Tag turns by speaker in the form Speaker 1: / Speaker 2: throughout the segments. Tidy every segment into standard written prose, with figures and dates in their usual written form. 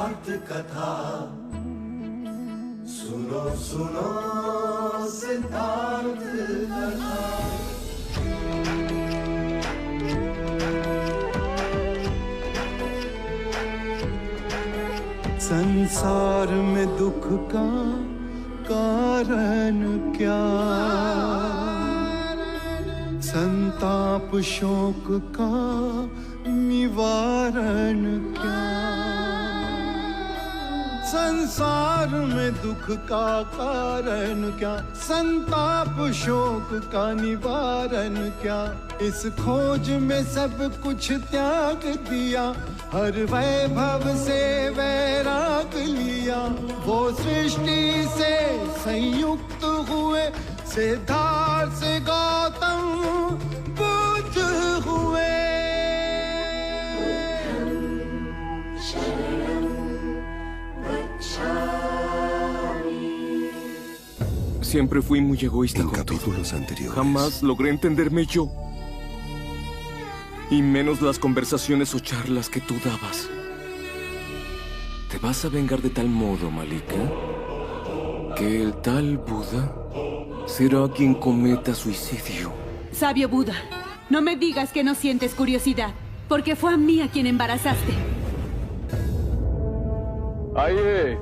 Speaker 1: सिद्धार्थ कथा। सुनो सुनो सिद्धार्थ कथा। संसार में दुख का कारण क्या, संताप शोक का निवारण क्या। संसार में दुख का कारण क्या, संताप शोक का निवारण क्या। इस खोज में सब कुछ त्याग दिया, हर वैभव से वैराग लिया। वो सृष्टि से संयुक्त हुए, सिद्धार्थ से गौतम बुद्ध हुए।
Speaker 2: Siempre fui muy egoísta
Speaker 3: En
Speaker 2: con todo.
Speaker 3: capítulos anteriores.
Speaker 2: Jamás logré entenderme yo. Y menos las conversaciones o charlas que tú dabas. ¿Te vas a vengar de tal modo, Malika, que el tal Buda será quien cometa suicidio?
Speaker 4: Sabio Buda, no me digas que no sientes curiosidad, porque fue a mí a quien embarazaste.
Speaker 5: आइए,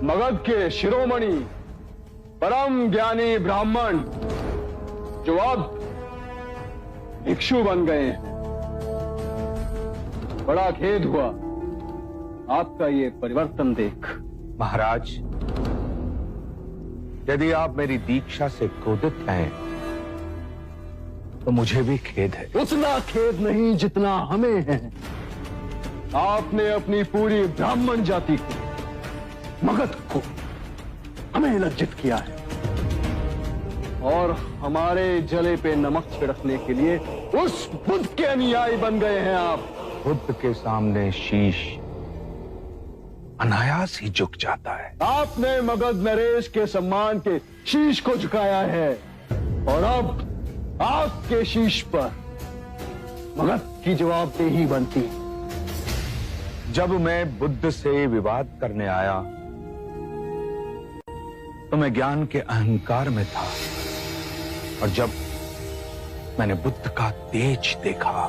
Speaker 5: मगध के शिरोमणि परम ज्ञानी ब्राह्मण जो अब भिक्षु बन गए हैं। बड़ा खेद हुआ आपका ये परिवर्तन देख।
Speaker 6: महाराज, यदि आप मेरी दीक्षा से क्रोधित हैं तो मुझे भी खेद है।
Speaker 5: उतना खेद नहीं जितना हमें है। आपने अपनी पूरी ब्राह्मण जाति को, मगध को, हमें लज्जित किया है और हमारे जले पे नमक छिड़कने के लिए उस बुद्ध के अनुयायी बन गए हैं आप।
Speaker 6: बुद्ध के सामने शीश अनायास ही झुक जाता है।
Speaker 5: आपने मगध नरेश के सम्मान के शीश को झुकाया है और अब आपके शीश पर मगध की जवाबदेही बनती है।
Speaker 6: जब मैं बुद्ध से विवाद करने आया तो मैं ज्ञान के अहंकार में था, और जब मैंने बुद्ध का तेज देखा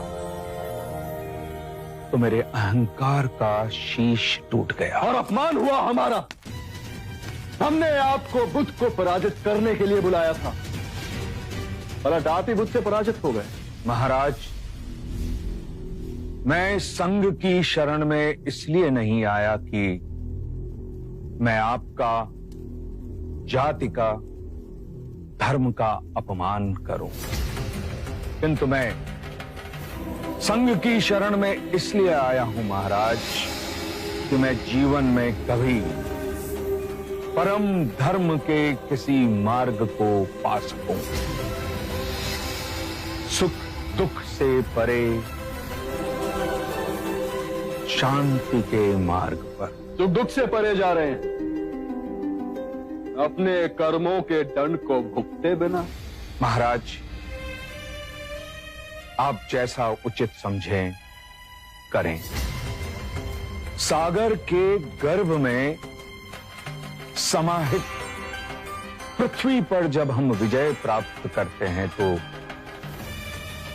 Speaker 6: तो मेरे अहंकार का शीश टूट गया
Speaker 5: और अपमान हुआ हमारा। हमने आपको बुद्ध को पराजित करने के लिए बुलाया था, पर आप ही बुद्ध से पराजित हो गए।
Speaker 6: महाराज, मैं संघ की शरण में इसलिए नहीं आया कि मैं आपका, जाति का, धर्म का अपमान करूं, किंतु मैं संघ की शरण में इसलिए आया हूं महाराज कि मैं जीवन में कभी परम धर्म के किसी मार्ग को पा सकूं। सुख दुख से परे शांति के मार्ग पर।
Speaker 5: सुख दुख से परे जा रहे हैं, अपने कर्मों के दंड को भुगते बिना।
Speaker 6: महाराज, आप जैसा उचित समझें करें। सागर के गर्भ में समाहित पृथ्वी पर जब हम विजय प्राप्त करते हैं तो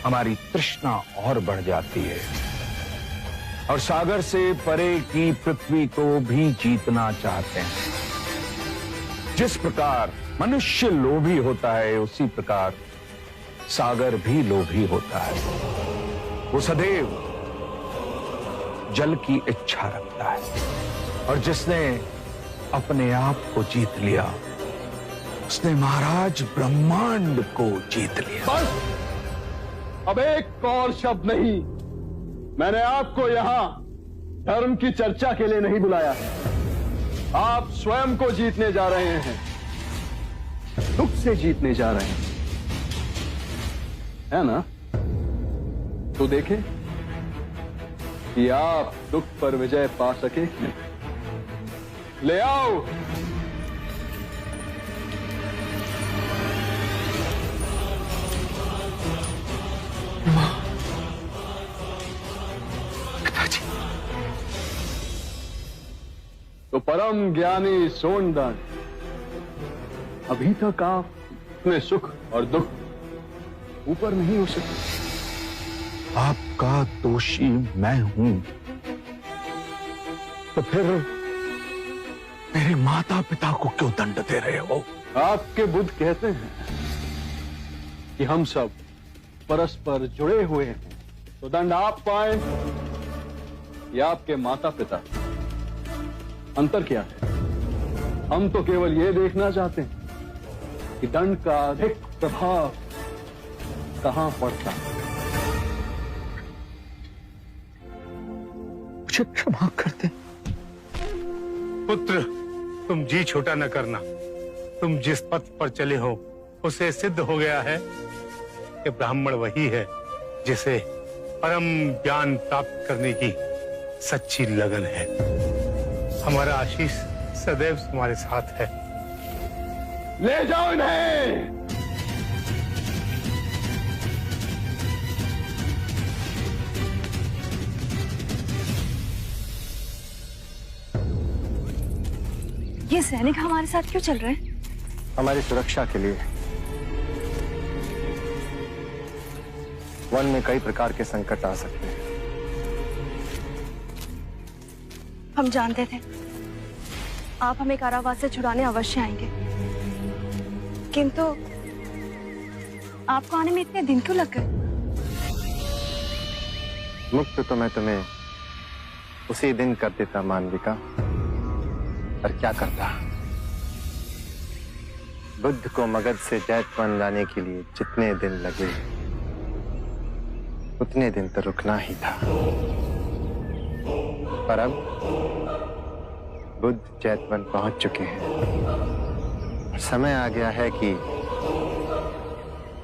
Speaker 6: हमारी तृष्णा और बढ़ जाती है, और सागर से परे की पृथ्वी को भी जीतना चाहते हैं। जिस प्रकार मनुष्य लोभी होता है, उसी प्रकार सागर भी लोभी होता है। वो सदैव जल की इच्छा रखता है, और जिसने अपने आप को जीत लिया उसने महाराज ब्रह्मांड को जीत लिया।
Speaker 5: बस, अब एक और शब्द नहीं। मैंने आपको यहां धर्म की चर्चा के लिए नहीं बुलाया है। आप स्वयं को जीतने जा रहे हैं, दुख से जीतने जा रहे हैं, है ना? तो देखें कि आप दुख पर विजय पा सके। ले आओ।
Speaker 3: मां, ピ
Speaker 5: तो परम ज्ञानी सोनदंड, अभी तक आप अपने सुख और दुख ऊपर नहीं हो सके।
Speaker 6: आपका दोषी मैं हूं, तो फिर मेरे माता पिता को क्यों दंड दे रहे हो?
Speaker 5: आपके बुद्ध कहते हैं कि हम सब परस्पर जुड़े हुए हैं, तो दंड आप पाए या आपके माता पिता, अंतर क्या है? हम तो केवल ये देखना चाहते हैं कि दंड का अधिक प्रभाव कहां पड़ता है।
Speaker 6: मुझे क्षमा कर दे।
Speaker 7: पुत्र, तुम जी छोटा न करना। तुम जिस पथ पर चले हो उसे सिद्ध हो गया है कि ब्राह्मण वही है जिसे परम ज्ञान प्राप्त करने की सच्ची लगन है। हमारा आशीष सदैव तुम्हारे साथ है।
Speaker 5: ले जाओ इन्हें।
Speaker 8: ये सैनिक हमारे साथ क्यों चल रहे हैं?
Speaker 9: हमारी सुरक्षा के लिए। वन में कई प्रकार के संकट आ सकते हैं।
Speaker 8: हम जानते थे आप हमें कारावास से छुड़ाने अवश्य आएंगे, किंतु आपको आने में इतने दिन क्यों लग गए?
Speaker 9: मुक्त तो मैं तुम्हें उसी दिन कर देता मानविका, पर क्या करता। बुद्ध को मगध से जैतवन लाने के लिए जितने दिन लगे उतने दिन तो रुकना ही था। पर अब बुद्ध जैतवन पहुंच चुके हैं। समय आ गया है कि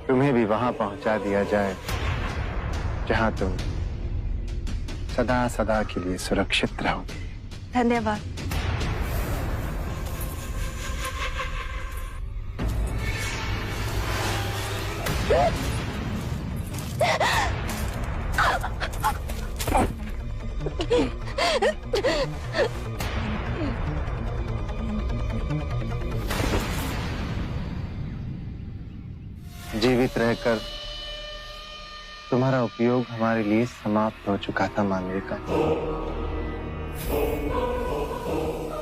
Speaker 9: तुम्हें भी वहां पहुंचा दिया जाए जहां तुम सदा सदा के लिए सुरक्षित रहोगे।
Speaker 8: धन्यवाद।
Speaker 9: जीवित रहकर तुम्हारा उपयोग हमारे लिए समाप्त हो चुका था मानविका,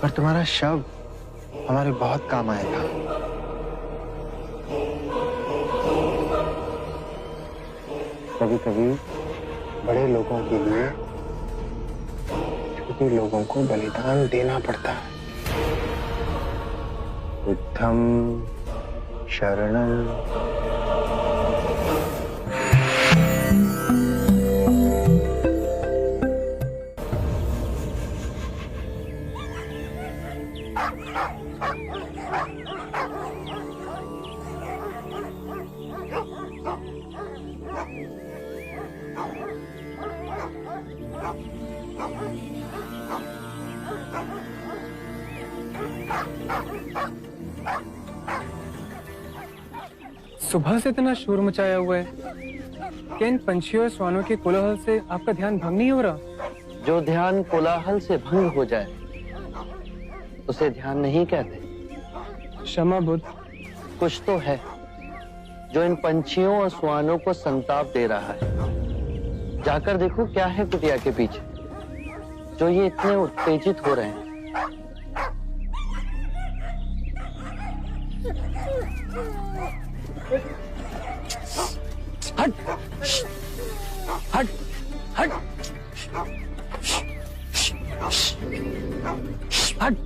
Speaker 9: पर तुम्हारा शव हमारे बहुत काम आया था। कभी कभी बड़े लोगों के लिए छोटे लोगों को बलिदान देना पड़ता है। बुद्धम शरणम।
Speaker 3: सुबह से इतना शोर मचाया हुआ है, क्या इन पंछियों और श्वानों के कोलाहल से आपका ध्यान भंग नहीं हो रहा?
Speaker 10: जो ध्यान कोलाहल से भंग हो जाए उसे ध्यान नहीं कहते।
Speaker 3: क्षमा बुद्ध।
Speaker 10: कुछ तो है जो इन पंछियों और श्वानों को संताप दे रहा है। जाकर देखो क्या है कुटिया के पीछे जो ये इतने उत्तेजित हो रहे हैं।
Speaker 6: हट हट हट हट।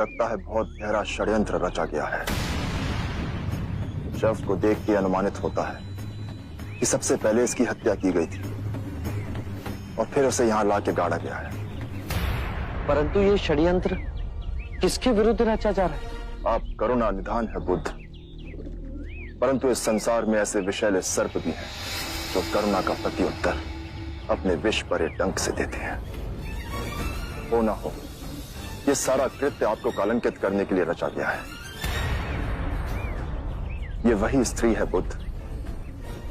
Speaker 9: लगता है बहुत गहरा षड्यंत्र रचा गया है। शव को देख के अनुमानित होता है कि सबसे पहले इसकी हत्या की गई थी और फिर उसे यहां लाके गाड़ा गया है।
Speaker 10: परंतु ये षड्यंत्र किसके विरुद्ध रचा जा रहा है?
Speaker 9: आप करुणा निधान है बुद्ध, परंतु इस संसार में ऐसे विषैले सर्प भी हैं जो करुणा का प्रत्युत्तर अपने विष भरे डंक से देते हैं। हो ना हो, ये सारा कृत्य आपको कलंकित करने के लिए रचा गया है। ये वही स्त्री है बुद्ध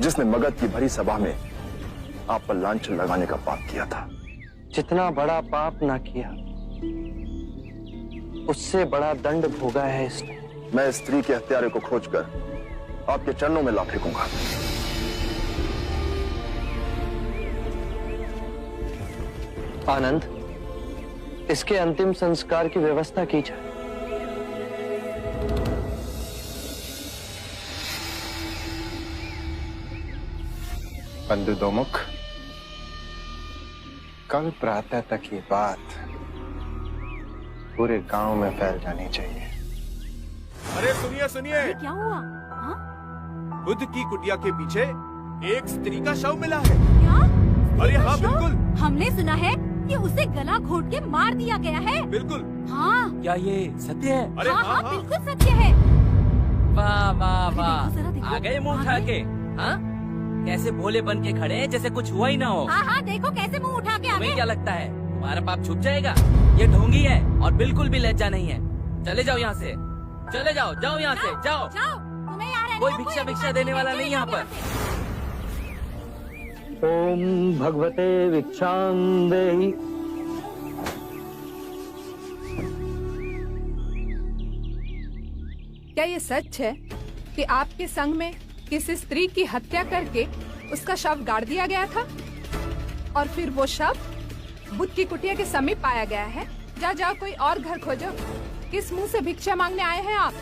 Speaker 9: जिसने मगध की भरी सभा में आप पर लांछन लगाने का पाप किया था।
Speaker 10: जितना बड़ा पाप ना किया उससे बड़ा दंड भोगा है इसने।
Speaker 9: मैं इस स्त्री के हत्यारे को खोजकर आपके चरणों में ला फेंकूंगा।
Speaker 10: आनंद, इसके अंतिम संस्कार की व्यवस्था की जाए।
Speaker 9: बंधु दोमुख, कल प्रातः तक ये बात पूरे गांव में फैल जानी चाहिए।
Speaker 11: अरे सुनिए सुनिए,
Speaker 4: क्या हुआ? हाँ?
Speaker 11: बुद्ध की कुटिया के पीछे एक स्त्री का शव मिला है।
Speaker 4: क्या?
Speaker 11: अरे हाँ बिल्कुल,
Speaker 4: हमने सुना है कि उसे गला घोट के मार दिया गया है।
Speaker 11: बिल्कुल।
Speaker 4: हाँ।
Speaker 12: क्या ये सत्य है?
Speaker 11: अरे हाँ,
Speaker 4: बिल्कुल सत्य है।
Speaker 12: वाह वाह वाह, आ गए मुंह उठा के। हाँ, कैसे भोले बन के खड़े हैं जैसे कुछ हुआ ही ना हो।
Speaker 4: हाँ हाँ, देखो कैसे मुंह उठा के आ
Speaker 12: तुम्हें
Speaker 4: गए।
Speaker 12: क्या लगता है तुम्हारा पाप छुप जाएगा? ये ढोंगी है और बिल्कुल भी लज्जा नहीं है। चले जाओ यहाँ से, चले जाओ, जाओ यहाँ से, जाओ।
Speaker 4: तुम्हें यार
Speaker 12: कोई भिक्षा देने वाला नहीं यहाँ पर।
Speaker 10: ओम भगवते भिक्षां देहि।
Speaker 13: क्या ये सच है कि आपके संग में किसी स्त्री की हत्या करके उसका शव गाड़ दिया गया था और फिर वो शव बुद्ध की कुटिया के समीप पाया गया है? जाओ कोई और घर खोजो। किस मुंह से भिक्षा मांगने आए हैं आप?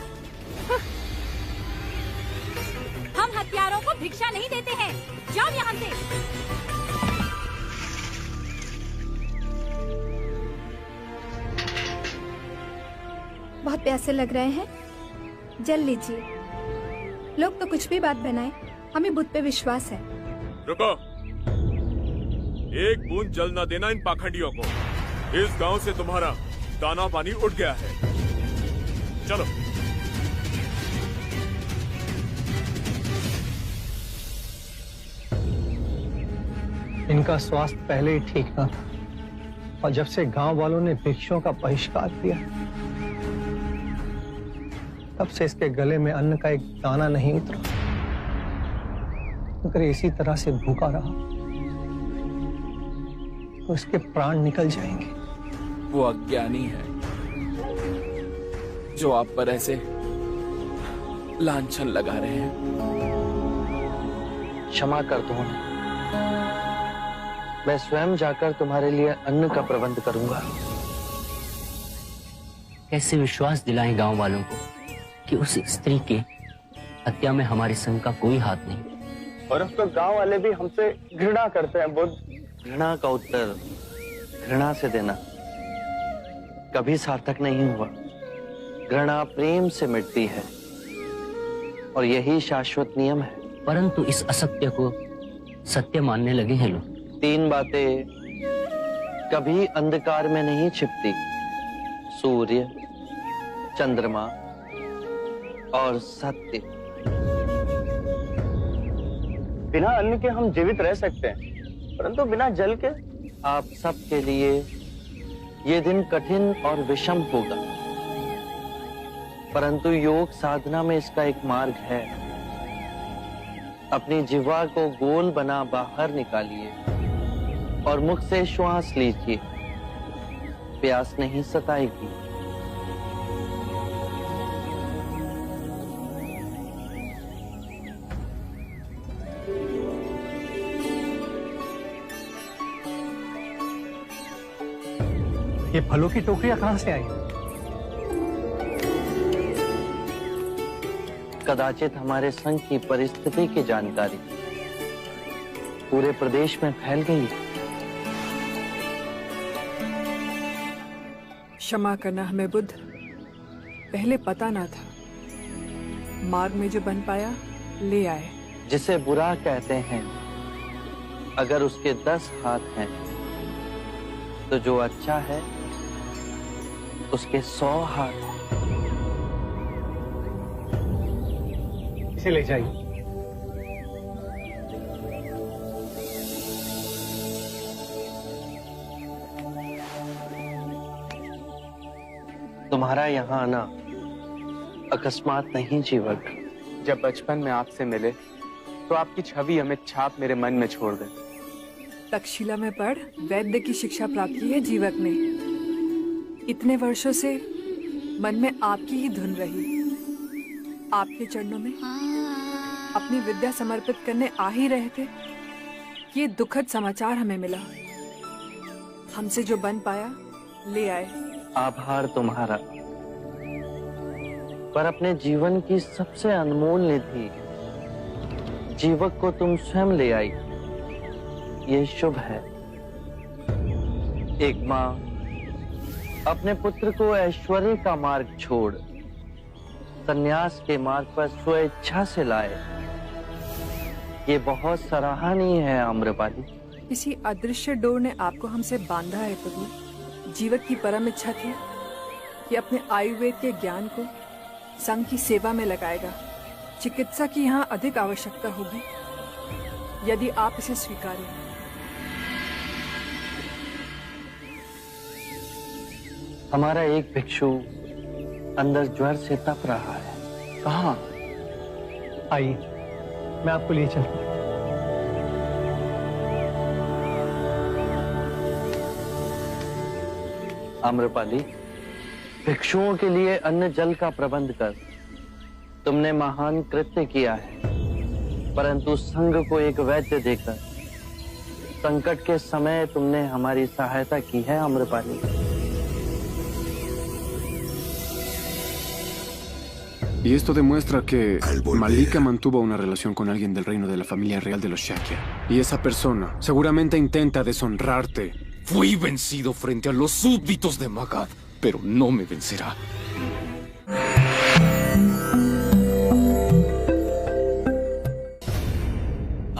Speaker 4: हम हत्यारों को भिक्षा नहीं देते हैं। जाओ यहाँ से।
Speaker 14: बहुत प्यासे लग रहे हैं, जल लीजिए। लोग तो कुछ भी बात बनाए, हमें बुद्ध पे विश्वास है।
Speaker 11: रुको, एक बूंद जल न देना इन पाखंडियों को। इस गांव से तुम्हारा दाना पानी उठ गया है। चलो।
Speaker 3: इनका स्वास्थ्य पहले ही ठीक न था और जब से गांव वालों ने भिक्षुओं का बहिष्कार किया तब से इसके गले में अन्न का एक दाना नहीं उतरा। अगर इसी तरह से भूखा रहा तो इसके प्राण निकल जाएंगे।
Speaker 2: वो अज्ञानी है जो आप पर ऐसे लांछन लगा रहे हैं।
Speaker 10: क्षमा कर दो उन्हें। मैं स्वयं जाकर तुम्हारे लिए अन्न का प्रबंध करूंगा।
Speaker 15: कैसे विश्वास दिलाएं गांव वालों को कि उस स्त्री की हत्या में हमारे संघ का कोई हाथ नहीं।
Speaker 10: और अब तो गांव वाले भी हमसे घृणा करते हैं बुद्ध। घृणा का उत्तर घृणा से देना कभी सार्थक नहीं हुआ। घृणा प्रेम से मिटती है और यही शाश्वत नियम है।
Speaker 15: परंतु इस असत्य को सत्य मानने लगे हैं लोग।
Speaker 10: 3 बातें कभी अंधकार में नहीं छिपती: सूर्य, चंद्रमा और सत्य। बिना अन्न के हम जीवित रह सकते हैं, परंतु बिना जल के आप सबके लिए ये दिन कठिन और विषम होगा। परंतु योग साधना में इसका एक मार्ग है। अपनी जिह्वा को गोल बना बाहर निकालिए और मुख से श्वास लीजिए। प्यास नहीं सताएगी।
Speaker 3: ये फलों की टोकरियां कहां से आई?
Speaker 10: कदाचित हमारे संघ की परिस्थिति की जानकारी पूरे प्रदेश में फैल गई है।
Speaker 13: क्षमा करना हमें बुद्ध,
Speaker 16: पहले पता ना था। मार्ग में जो बन पाया ले आए।
Speaker 10: जिसे बुरा कहते हैं, अगर उसके 10 हाथ हैं, तो जो अच्छा है उसके 100 हाथ हैं।
Speaker 3: इसे ले जाइए।
Speaker 10: तुम्हारा यहाँ आना अकस्मात नहीं जीवक।
Speaker 17: जब बचपन में आपसे मिले तो आपकी छवि अमित छाप मेरे मन में छोड़ गई।
Speaker 16: तक्षशिला में पढ़ वैद्य की शिक्षा प्राप्त की है जीवक ने। इतने वर्षों से मन में आपकी ही धुन रही। आपके चरणों में अपनी विद्या समर्पित करने आ ही रहे थे, ये दुखद समाचार हमें मिला। हमसे जो बन पाया ले आए।
Speaker 10: आभार तुम्हारा, पर अपने जीवन की सबसे अनमोल निधि जीवक को तुम स्वयं ले आई। ये शुभ है। एक माँ अपने पुत्र को ऐश्वर्य का मार्ग छोड़ संन्यास के मार्ग पर स्वेच्छा से लाए। ये बहुत सराहनीय है आम्रपाली।
Speaker 16: किसी अदृश्य डोर ने आपको हमसे बांधा है प्रभु। जीवक की परम इच्छा थी कि अपने आयुर्वेद के ज्ञान को संघ की सेवा में लगाएगा। चिकित्सा की यहाँ अधिक आवश्यकता होगी, यदि आप इसे स्वीकारें।
Speaker 10: हमारा एक भिक्षु अंदर ज्वर से तप रहा है। कहाँ?
Speaker 3: आइए, मैं आपको ले चलता हूँ।
Speaker 10: आम्रपाली, भिक्षुओं के लिए अन्न जल का प्रबंध कर। तुमने महान कृत्य किया है, परंतु संघ को एक वैद्य देकर संकट के समय तुमने हमारी सहायता की है Amrapali.
Speaker 18: Y esto demuestra que Malika mantuvo una relación con alguien del reino de la familia real de los Shakya. Y esa persona seguramente intenta deshonrarte.
Speaker 2: Fui vencido frente a los súbditos de Magad, pero no me vencerá.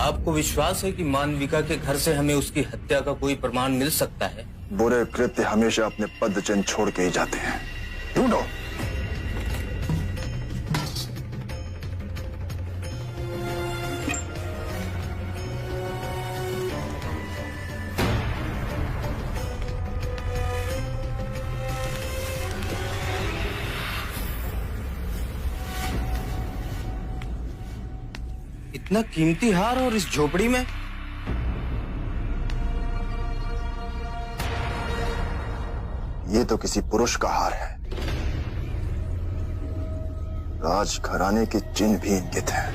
Speaker 19: आपको विश्वास है कि मानविका के घर से हमें उसकी हत्या का कोई प्रमाण मिल सकता है?
Speaker 9: बुरे कृत्य हमेशा अपने पद चिन्ह छोड़ के ही जाते हैं। ढूंढो।
Speaker 19: इतना कीमती हार और इस झोपड़ी में?
Speaker 9: ये तो किसी पुरुष का हार है। राजघराने के चिन्ह भी इंगित हैं।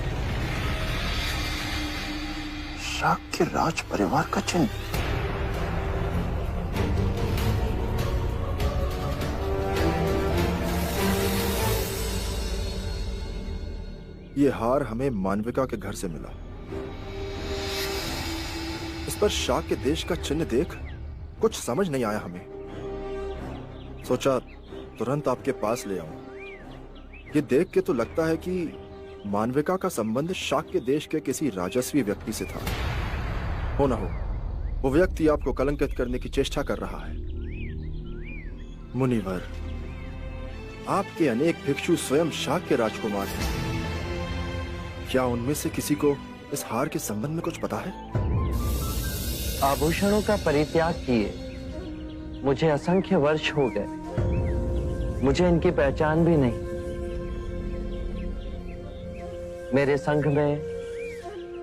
Speaker 9: शाक्य राज परिवार का चिन्ह।
Speaker 20: ये हार हमें मानविका के घर से मिला। इस पर शाक्य देश का चिन्ह देख कुछ समझ नहीं आया हमें। सोचा तुरंत आपके पास ले आऊं। ये देख के तो लगता है कि मानविका का संबंध शाक्य देश के किसी राजस्वी व्यक्ति से था। हो ना हो, वो व्यक्ति आपको कलंकित करने की चेष्टा कर रहा है। मुनिवर, आपके अनेक भिक्षु स्वयं शाक्य राजकुमार हैं। क्या उनमें से किसी को इस हार के संबंध में कुछ पता है?
Speaker 10: आभूषणों का परित्याग किए मुझे असंख्य वर्ष हो गए। मुझे इनकी पहचान भी नहीं। मेरे संघ में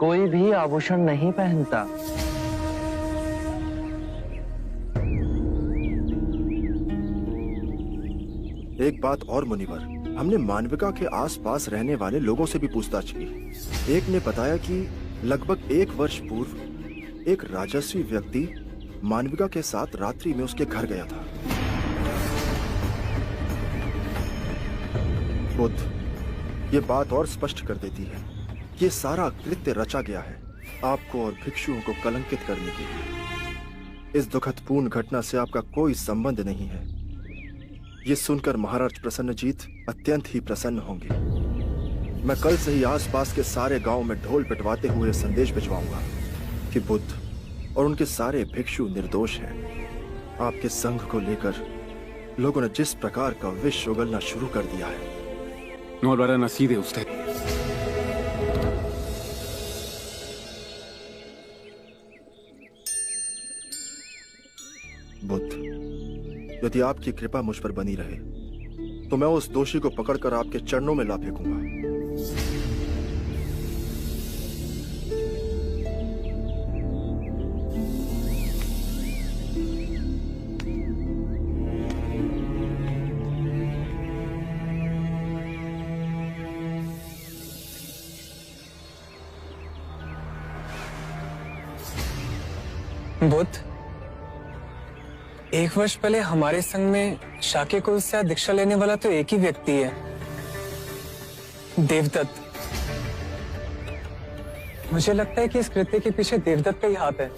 Speaker 10: कोई भी आभूषण नहीं पहनता।
Speaker 20: एक बात और मुनिवर, हमने मानविका के आसपास रहने वाले लोगों से भी पूछताछ की। एक ने बताया कि लगभग 1 वर्ष पूर्व एक राजस्वी व्यक्ति मानविका के साथ रात्रि में उसके घर गया था। बुद्ध, ये बात और स्पष्ट कर देती है कि ये सारा कृत्य रचा गया है आपको और भिक्षुओं को कलंकित करने के लिए। इस दुखदपूर्ण घटना से आपका कोई संबंध नहीं है। ये सुनकर महाराज प्रसन्नजीत अत्यंत ही प्रसन्न होंगे। मैं कल से ही आसपास के सारे गांव में ढोल पिटवाते हुए संदेश भिजवाऊंगा कि बुद्ध और उनके सारे भिक्षु निर्दोष हैं। आपके संघ को लेकर लोगों ने जिस प्रकार का विष उगलना शुरू कर दिया है।
Speaker 18: No hablarán así de usted.
Speaker 20: Buddha, यदि आपकी कृपा मुझ पर बनी रहे तो मैं उस दोषी को पकड़कर आपके चरणों में ला फेंकूंगा।
Speaker 3: बुद्ध, 1 वर्ष पहले हमारे संघ में शाक्य कुल से दीक्षा लेने वाला तो एक ही व्यक्ति है, देवदत्त। मुझे लगता है कि इस कृत्य के पीछे देवदत्त का ही हाथ है।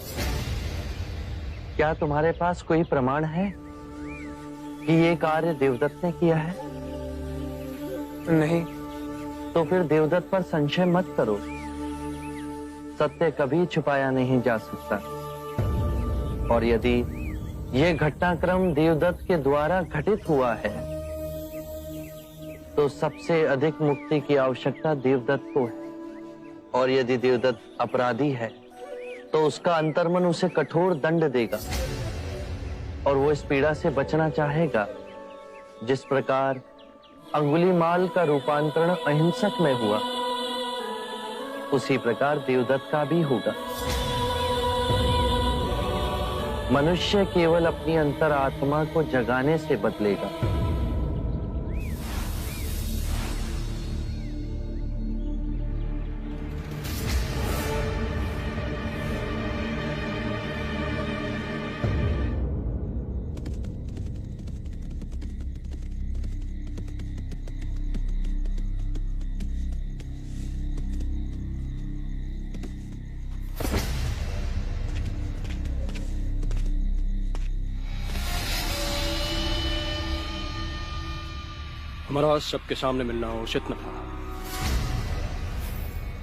Speaker 10: क्या तुम्हारे पास कोई प्रमाण है कि ये कार्य देवदत्त ने किया है?
Speaker 3: नहीं।
Speaker 10: तो फिर देवदत्त पर संशय मत करो। सत्य कभी छुपाया नहीं जा सकता। और यदि ये घटनाक्रम देवदत्त के द्वारा घटित हुआ है तो सबसे अधिक मुक्ति की आवश्यकता देवदत्त को है। और यदि देवदत्त अपराधी है तो उसका अंतर्मन उसे कठोर दंड देगा और वो इस पीड़ा से बचना चाहेगा। जिस प्रकार अंगुलीमाल का रूपांतरण अहिंसक में हुआ, उसी प्रकार देवदत्त का भी होगा। मनुष्य केवल अपनी अंतरात्मा को जगाने से बदलेगा।
Speaker 5: महाराज, सबके सामने मिलना उचित न था।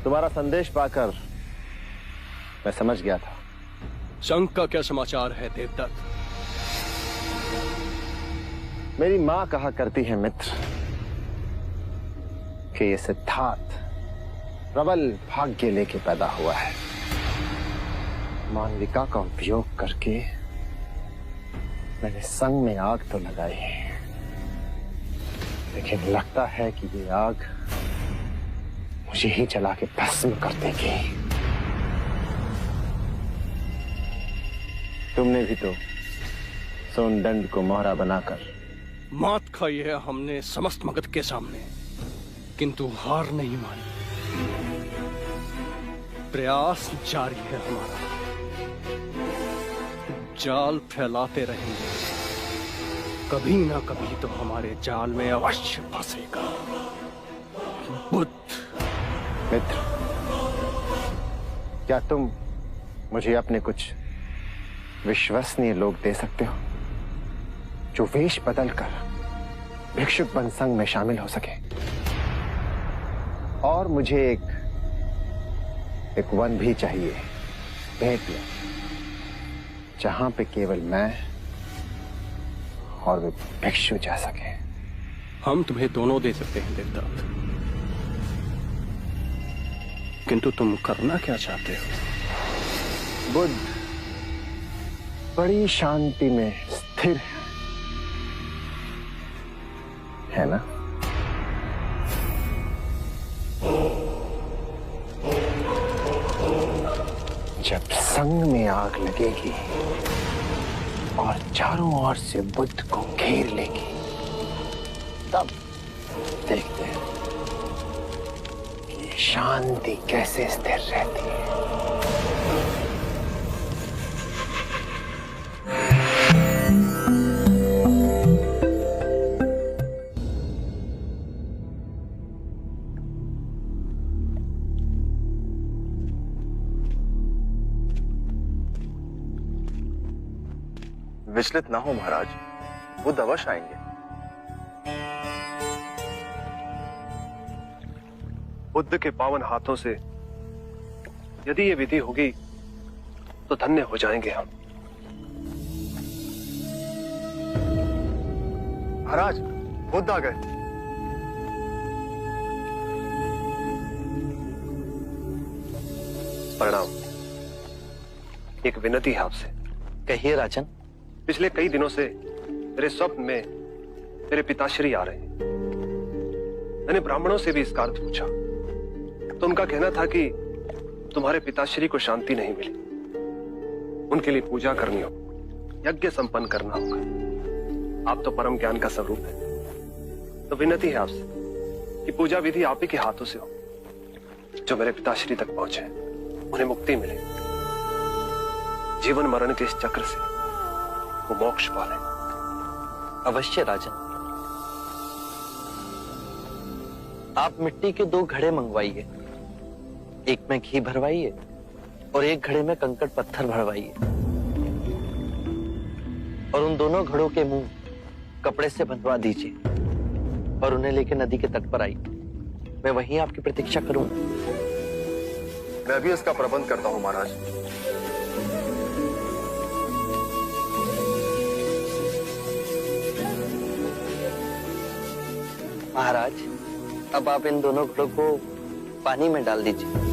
Speaker 21: तुम्हारा संदेश पाकर मैं समझ गया था।
Speaker 5: संघ का क्या समाचार है देवदत्त?
Speaker 21: मेरी मां कहा करती है मित्र कि ये सिद्धार्थ प्रबल भाग्य लेके पैदा हुआ है। मालविका का उपयोग करके मैंने संघ में आग तो लगाई, लेकिन लगता है कि ये आग मुझे ही जला के भस्म कर देगी। तुमने भी तो सोनदंड को मोहरा बनाकर
Speaker 5: मात खाई है हमने समस्त मगध के सामने, किंतु हार नहीं मानी। प्रयास जारी है हमारा, जाल फैलाते रहेंगे। कभी ना कभी तो हमारे जाल में अवश्य फंसेगा। बुद्ध
Speaker 21: मित्र, क्या तुम मुझे अपने कुछ विश्वसनीय लोग दे सकते हो जो वेश बदलकर भिक्षुक बन संघ में शामिल हो सके? और मुझे एक वन भी चाहिए भेंट में, जहां पे केवल मैं और वे भिक्षु जा सके।
Speaker 5: हम तुम्हें दोनों दे सकते हैं देवदत्त, किंतु तुम करना क्या चाहते हो?
Speaker 21: बुद्ध बड़ी शांति में स्थिर है ना? जब संघ में आग लगेगी और चारों ओर से बुद्ध को घेर लेगी, तब देखते हैं कि शांति कैसे स्थिर रहती है।
Speaker 9: विचलित ना हो महाराज, बुद्ध अवश्य आएंगे।
Speaker 1: बुद्ध के पावन हाथों से यदि ये विधि होगी तो धन्य हो जाएंगे हम।
Speaker 20: महाराज, बुद्ध आ गए।
Speaker 1: प्रणाम। एक विनती है आपसे।
Speaker 10: कहिए राजन।
Speaker 1: पिछले कई दिनों से मेरे स्वप्न में मेरे पिताश्री आ रहे हैं। मैंने ब्राह्मणों से भी इसका अर्थ पूछा तो उनका कहना था कि तुम्हारे पिताश्री को शांति नहीं मिली, उनके लिए पूजा करनी होगी, यज्ञ संपन्न करना होगा। आप तो परम ज्ञान का स्वरूप है, तो विनती है आपसे कि पूजा विधि आप ही के हाथों से हो, जो मेरे पिताश्री तक पहुंचे, उन्हें मुक्ति मिले, जीवन मरण के इस चक्र से वो मोक्ष पाले।
Speaker 10: अवश्य राजन। आप मिट्टी के 2 घड़े मंगवाइए, एक में घी भरवाइए और एक घड़े में कंकड़ पत्थर भरवाइए, और उन दोनों घड़ों के मुंह कपड़े से बंधवा दीजिए और उन्हें लेकर नदी के तट पर आइए। मैं वहीं आपकी प्रतीक्षा करूंगा।
Speaker 20: मैं भी इसका प्रबंध करता हूं महाराज।
Speaker 10: महाराज, अब आप इन दोनों घड़ों को पानी में डाल दीजिए।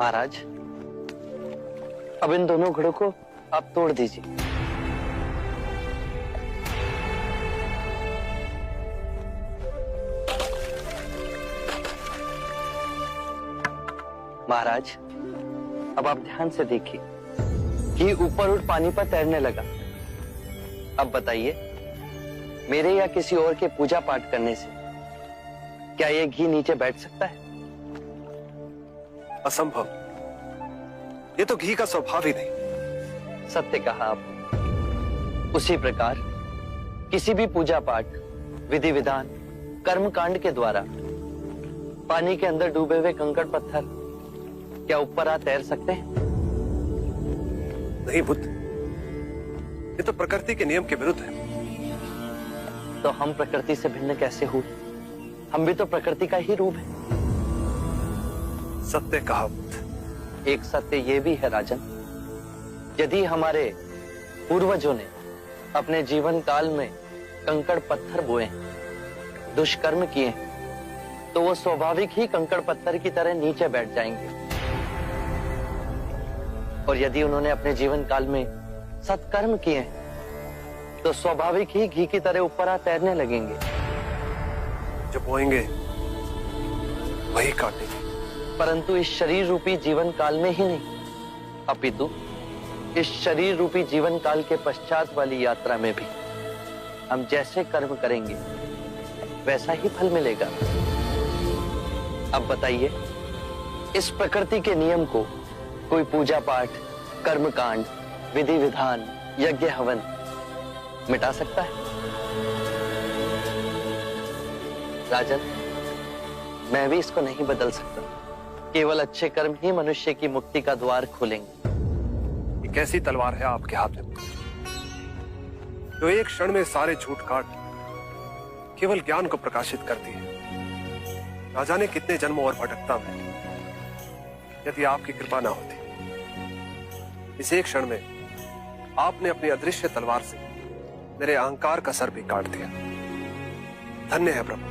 Speaker 10: महाराज, अब इन दोनों घड़ों को आप तोड़ दीजिए। महाराज, अब आप ध्यान से देखिए कि ऊपर उठ पानी पर तैरने लगा। अब बताइए, मेरे या किसी और के पूजा पाठ करने से क्या ये घी नीचे बैठ सकता है?
Speaker 1: असंभव। ये तो घी का स्वभाव ही नहीं।
Speaker 10: सत्य कहा आपने। उसी प्रकार किसी भी पूजा पाठ, विधि विधान, कर्म कांड के द्वारा पानी के अंदर डूबे हुए कंकड़ पत्थर क्या ऊपर आ तैर सकते हैं?
Speaker 1: नहीं बुद्ध, ये तो प्रकृति के नियम के विरुद्ध है।
Speaker 10: तो हम प्रकृति से भिन्न कैसे हुए? हम भी तो प्रकृति का ही रूप है।
Speaker 1: सत्य कहा बुद्ध।
Speaker 10: एक सत्य ये भी है राजन, यदि हमारे पूर्वजों ने अपने जीवन काल में कंकड़ पत्थर बोए, दुष्कर्म किए, तो वो स्वाभाविक ही कंकड़ पत्थर की तरह नीचे बैठ जाएंगे। और यदि उन्होंने अपने जीवन काल में सत्कर्म किए, तो स्वाभाविक ही घी की तरह ऊपर आ तैरने लगेंगे।
Speaker 1: जो बोएंगे वही काटेंगे।
Speaker 10: परंतु इस शरीर रूपी जीवन काल में ही नहीं, अपितु इस शरीर रूपी जीवन काल के पश्चात वाली यात्रा में भी हम जैसे कर्म करेंगे वैसा ही फल मिलेगा। अब बताइए, इस प्रकृति के नियम को कोई पूजा पाठ, कर्म कांड, विधि विधान, यज्ञ हवन मिटा सकता है? राजन, मैं भी इसको नहीं बदल सकता। केवल अच्छे कर्म ही मनुष्य की मुक्ति का द्वार खोलेंगे।
Speaker 1: ये कैसी तलवार है आपके हाथ में, जो एक क्षण में सारे झूठ काट केवल ज्ञान को प्रकाशित करती है? ना जाने कितने जन्मों और भटकता में यदि आपकी कृपा ना होती। इस एक क्षण में आपने अपनी अदृश्य तलवार से मेरे अहंकार का सर भी काट दिया। धन्य है प्रभु।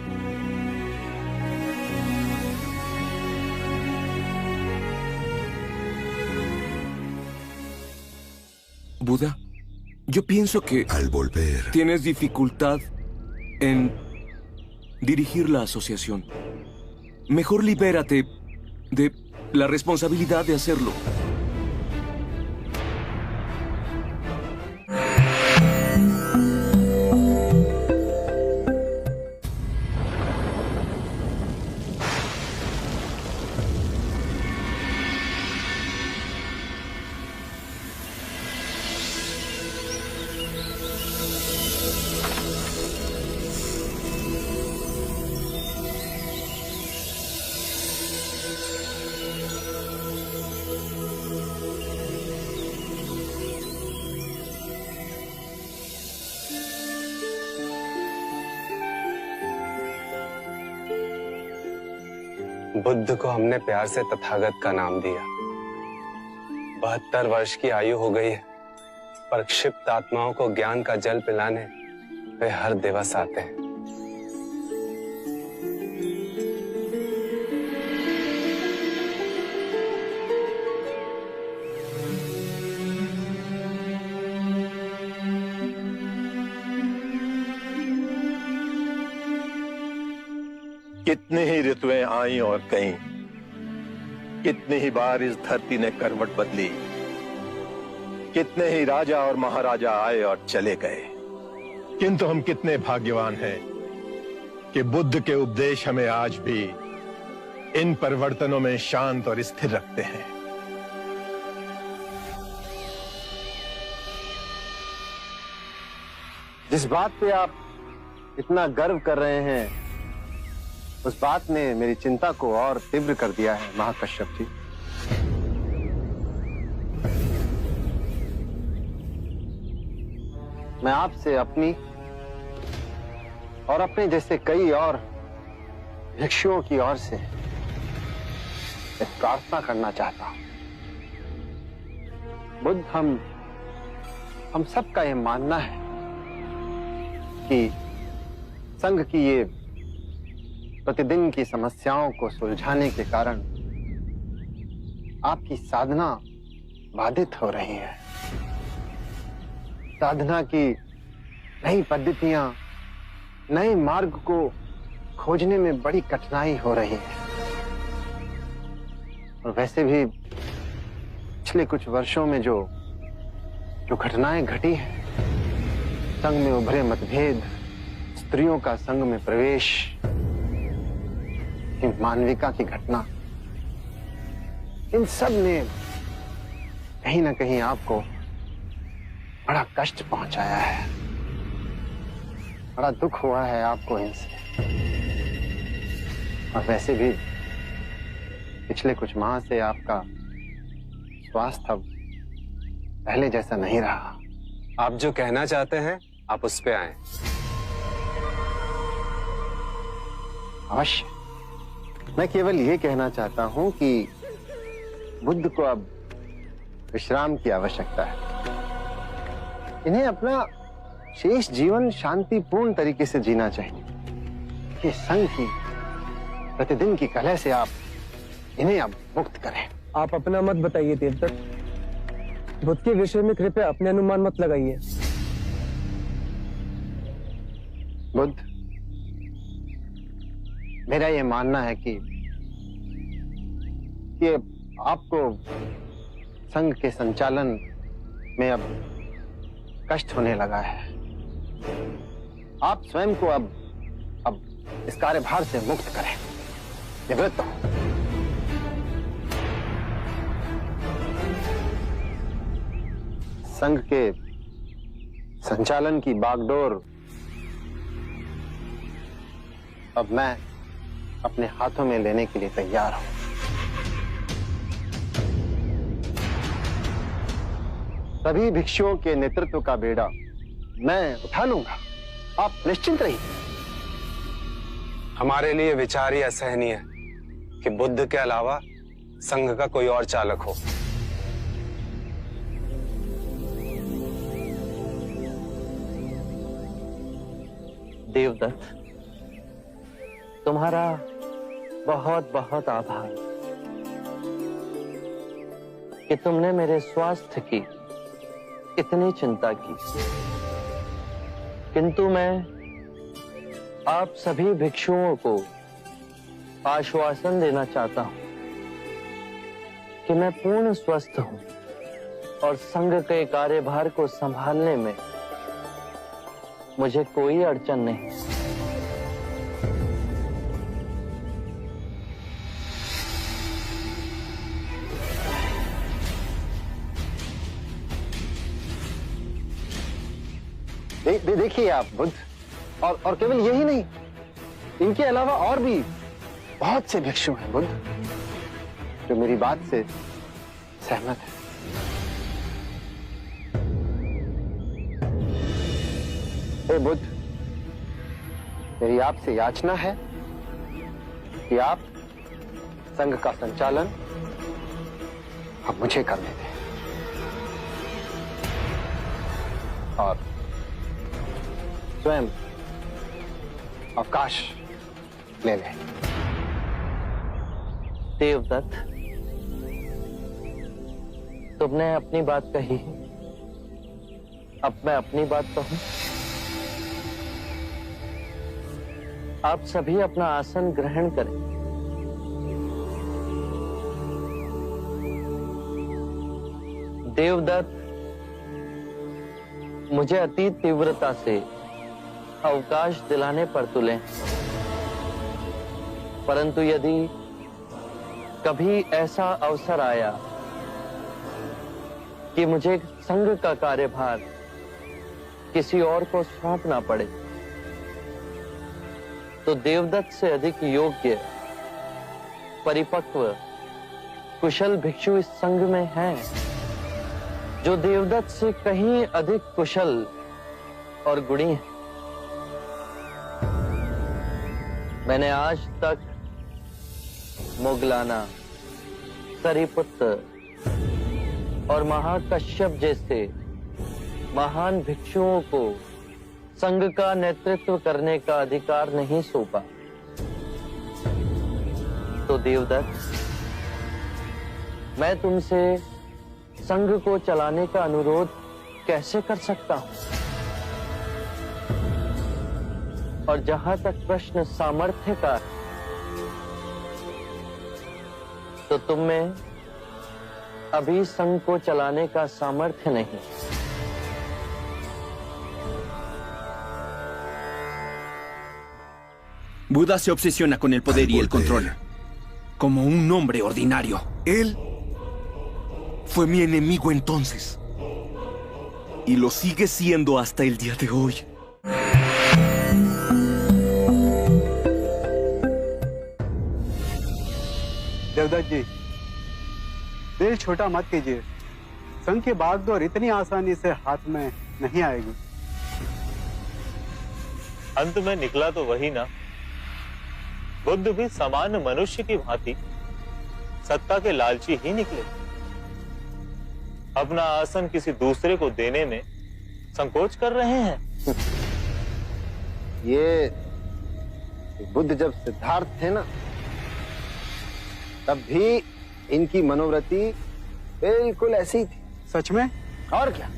Speaker 2: Buda, yo pienso que tienes dificultad en dirigir la asociación. Mejor libérate de la responsabilidad de hacerlo.
Speaker 7: Buddha को हमने प्यार से तथागत का नाम दिया। 72 वर्ष की आयु हो गई है, पर क्षिप्त आत्माओं को ज्ञान का जल पिलाने वे हर दिवस आते हैं।
Speaker 22: कितनी ही ऋतुएं आई और गईं, कितनी ही बार इस धरती ने करवट बदली, कितने ही राजा और महाराजा आए और चले गए, किंतु हम कितने भाग्यवान हैं कि बुद्ध के उपदेश हमें आज भी इन परिवर्तनों में शांत और स्थिर रखते हैं।
Speaker 10: जिस बात पे आप इतना गर्व कर रहे हैं, उस बात ने मेरी चिंता को और तीव्र कर दिया है महाकश्यप जी। मैं आपसे अपनी और अपने जैसे कई और भिक्षुओं की ओर से एक प्रार्थना करना चाहता हूं। बुद्ध, हम सबका ये मानना है कि संघ की ये प्रतिदिन की समस्याओं को सुलझाने के कारण आपकी साधना बाधित हो रही है। साधना की नई पद्धतियां, नए मार्ग को खोजने में बड़ी कठिनाई हो रही है। और वैसे भी पिछले कुछ वर्षों में जो घटनाएं घटी हैं, संघ में उभरे मतभेद, स्त्रियों का संघ में प्रवेश, मानविका की घटना, इन सब ने कहीं ना कहीं आपको बड़ा कष्ट पहुंचाया है, बड़ा दुख हुआ है आपको इनसे। और वैसे भी पिछले कुछ माह से आपका स्वास्थ्य अब पहले जैसा नहीं रहा।
Speaker 7: आप जो कहना चाहते हैं, आप उस पे आएं।
Speaker 10: अवश्य। मैं केवल ये कहना चाहता हूं कि बुद्ध को अब विश्राम की आवश्यकता है। इन्हें अपना शेष जीवन शांतिपूर्ण तरीके से जीना चाहिए। ये संघ की प्रतिदिन की कलह से आप इन्हें अब मुक्त करें।
Speaker 3: आप अपना मत बताइए देवदत्त। बुद्ध के विषय में कृपया अपने अनुमान मत लगाइए।
Speaker 10: बुद्ध, मेरा ये मानना है कि आपको संघ के संचालन में अब कष्ट होने लगा है। आप स्वयं को अब इस कार्यभार से मुक्त करें, निवृत्त हो। संघ के संचालन की बागडोर अब मैं अपने हाथों में लेने के लिए तैयार हूं। सभी भिक्षुओं के नेतृत्व का बेड़ा मैं उठा लूंगा, आप निश्चिंत रहिए।
Speaker 7: हमारे लिए विचार ही असहनीय है कि बुद्ध के अलावा संघ का कोई और चालक हो।
Speaker 10: देवदत्त, तुम्हारा बहुत बहुत आभार कि तुमने मेरे स्वास्थ्य की इतनी चिंता की। किंतु मैं आप सभी भिक्षुओं को आश्वासन देना चाहता हूं कि मैं पूर्ण स्वस्थ हूं और संघ के कार्यभार को संभालने में मुझे कोई अड़चन नहीं। देखिए आप बुद्ध, और केवल यही नहीं, इनके अलावा और भी बहुत से भिक्षु हैं बुद्ध, जो मेरी बात से सहमत है। हे बुद्ध, मेरी आपसे याचना है कि आप
Speaker 21: संघ का संचालन अब मुझे करने दें और स्वयं अवकाश ले लें।
Speaker 10: देवदत्त, तुमने अपनी बात कही, अब मैं अपनी बात कहूं। आप सभी अपना आसन ग्रहण करें। देवदत्त, मुझे अति तीव्रता से अवकाश दिलाने पर तुले, परंतु यदि कभी ऐसा अवसर आया कि मुझे संघ का कार्यभार किसी और को सौंपना पड़े, तो देवदत्त से अधिक योग्य, परिपक्व, कुशल भिक्षु इस संघ में हैं, जो देवदत्त से कहीं अधिक कुशल और गुणी हैं। मैंने आज तक मुगलाना, सरिपुत्र और महाकश्यप जैसे महान भिक्षुओं को संघ का नेतृत्व करने का अधिकार नहीं सौंपा। तो देवदत्त, मैं तुमसे संघ को चलाने का अनुरोध कैसे कर सकता हूं? और जहां तक प्रश्न सामर्थ्य का है, तो तुम में अभी संघ को चलाने का सामर्थ्य नहीं।
Speaker 6: Buda se obsesiona con el poder y el control, como un hombre ordinario.
Speaker 2: Él fue mi enemigo entonces, y lo sigue siendo hasta el día de hoy.
Speaker 3: Devdutt जी, दिल छोटा मत कीजिए। संघ की बागडोर इतनी आसानी से हाथ में नहीं आएगी।
Speaker 8: अंत में निकला तो वही ना। बुद्ध भी सामान्य मनुष्य की भांति सत्ता के लालची ही निकले। अपना आसन किसी दूसरे को देने में संकोच कर रहे हैं।
Speaker 21: ये बुद्ध जब सिद्धार्थ थे ना, तब भी इनकी मनोवृत्ति बिल्कुल ऐसी थी।
Speaker 3: सच में?
Speaker 21: और क्या,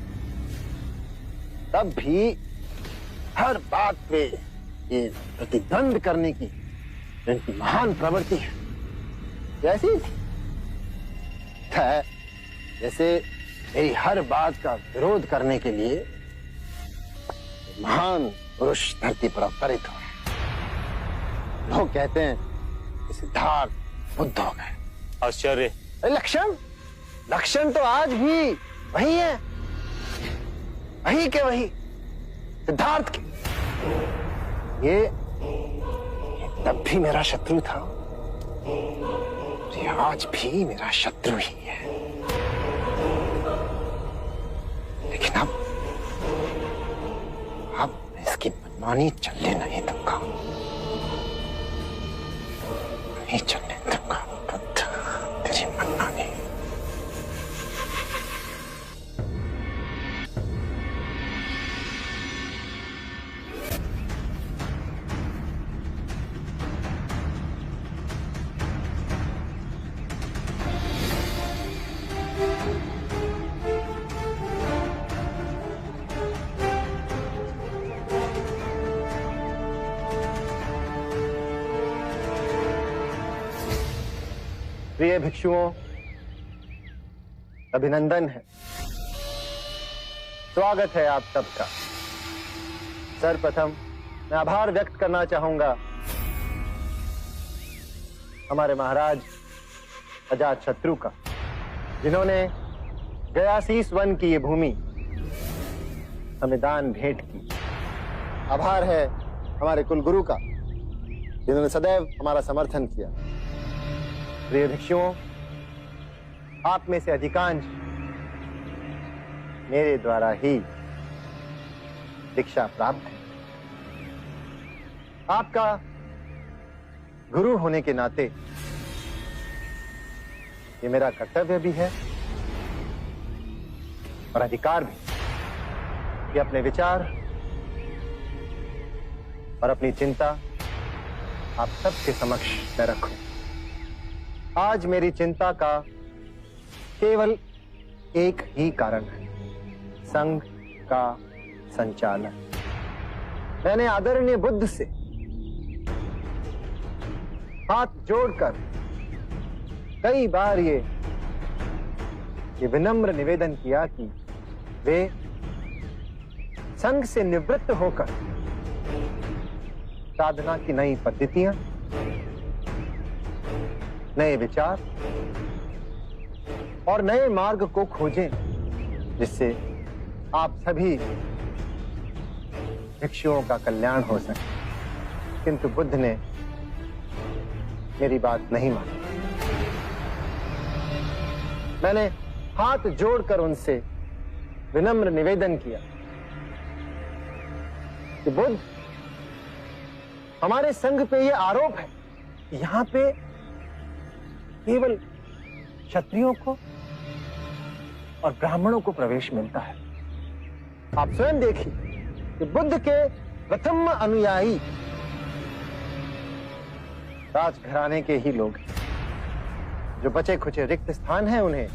Speaker 21: तब भी हर बात पे ये प्रतिद्वंद करने की इनकी महान प्रवृत्ति है, ऐसी थी। जैसे मेरी हर बात का विरोध करने के लिए महान पुरुष धरती पर अवतरित हुए। लोग कहते हैं कि सिद्धार्थ बुद्ध हो गए।
Speaker 8: आश्चर्य।
Speaker 21: लक्षण तो आज भी वही है, वही के वही सिद्धार्थ के। ये तब भी मेरा शत्रु था, ये आज भी मेरा शत्रु ही है। लेकिन अब इसकी मनमानी चलने नहीं दूंगा, नहीं चलने दूंगा। बुद्ध, तेरी मनमानी। प्रिय भिक्षुओं, अभिनंदन है, स्वागत है आप सबका। सर्वप्रथम मैं आभार व्यक्त करना चाहूंगा हमारे महाराज अजातशत्रु का, जिन्होंने गयासीस वन की ये भूमि हमें दान भेंट की। आभार है हमारे कुलगुरु का, जिन्होंने सदैव हमारा समर्थन किया। प्रिय भिक्षुओं, आप में से अधिकांश मेरे द्वारा ही दीक्षा प्राप्त है। आपका गुरु होने के नाते ये मेरा कर्तव्य भी है और अधिकार भी कि अपने विचार और अपनी चिंता आप सबके समक्ष मैं रखूं। आज मेरी चिंता का केवल एक ही कारण है, संघ का संचालन। मैंने आदरणीय बुद्ध से हाथ जोड़कर कई बार ये विनम्र निवेदन किया कि वे संघ से निवृत्त होकर साधना की नई पद्धतियां, नए विचार और नए मार्ग को खोजें, जिससे आप सभी भिक्षुओं का कल्याण हो सके। किंतु बुद्ध ने मेरी बात नहीं मानी। मैंने हाथ जोड़कर उनसे विनम्र निवेदन किया कि बुद्ध, हमारे संघ पे यह आरोप है कि यहां पे केवल क्षत्रियों को और ब्राह्मणों को प्रवेश मिलता है। आप स्वयं देखिए कि बुद्ध के प्रथम अनुयायी राजघराने के ही लोग हैं। जो बचे खुचे रिक्त स्थान हैं उन्हें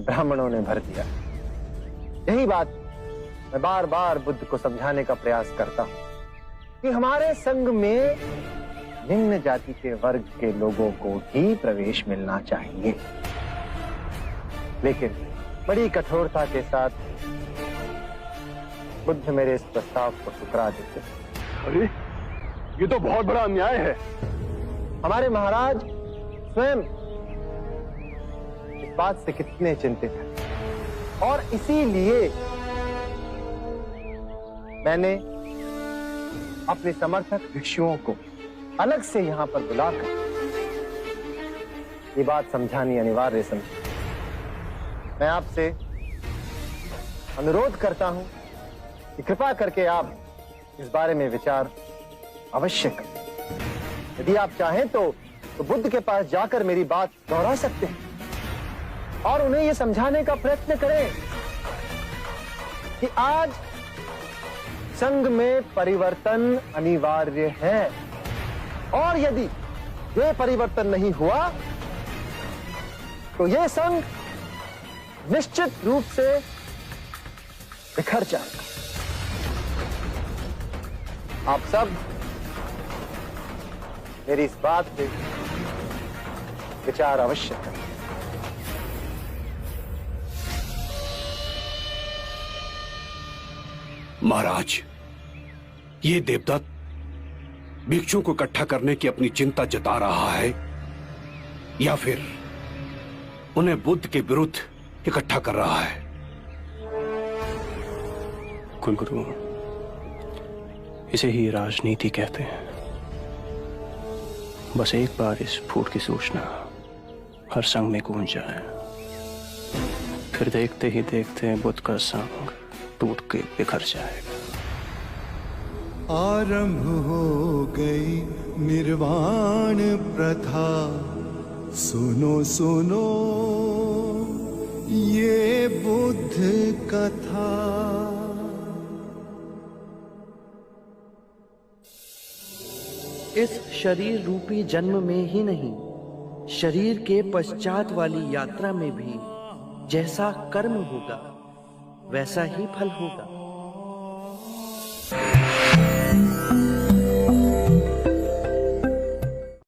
Speaker 21: ब्राह्मणों ने भर दिया। यही बात मैं बार बार बुद्ध को समझाने का प्रयास करता हूं कि हमारे संघ में निम्न जाति के वर्ग के लोगों को ही प्रवेश मिलना चाहिए। लेकिन बड़ी कठोरता के साथ बुद्ध मेरे इस प्रस्ताव को ठुकरा देते।
Speaker 5: अरे ये तो बहुत बड़ा अन्याय है।
Speaker 21: हमारे महाराज स्वयं इस बात से कितने चिंतित हैं और इसीलिए मैंने अपने समर्थक भिक्षुओं को अलग से यहां पर बुलाकर ये बात समझानी अनिवार्य समझी। मैं आपसे अनुरोध करता हूं कि कृपा करके आप इस बारे में विचार अवश्य करें। यदि आप चाहें तो बुद्ध के पास जाकर मेरी बात दोहरा सकते हैं और उन्हें यह समझाने का प्रयत्न करें कि आज संघ में परिवर्तन अनिवार्य है और यदि ये परिवर्तन नहीं हुआ तो यह संघ निश्चित रूप से बिखर जाएगा। आप सब मेरी इस बात पे विचार अवश्य करें।
Speaker 4: महाराज, ये देवदत्त भिक्षुओं को इकट्ठा करने की अपनी चिंता जता रहा है या फिर उन्हें बुद्ध के विरुद्ध इकट्ठा कर रहा है?
Speaker 12: कुलगुरु, इसे ही राजनीति कहते हैं। बस एक बार इस फूट की सूचना हर संघ में गूंज जाए, फिर देखते ही देखते बुद्ध का संघ टूट के बिखर जाएगा।
Speaker 23: आरंभ हो गई निर्वाण प्रथा, सुनो सुनो ये बुद्ध कथा।
Speaker 10: इस शरीर रूपी जन्म में ही नहीं, शरीर के पश्चात वाली यात्रा में भी जैसा कर्म होगा वैसा ही फल होगा।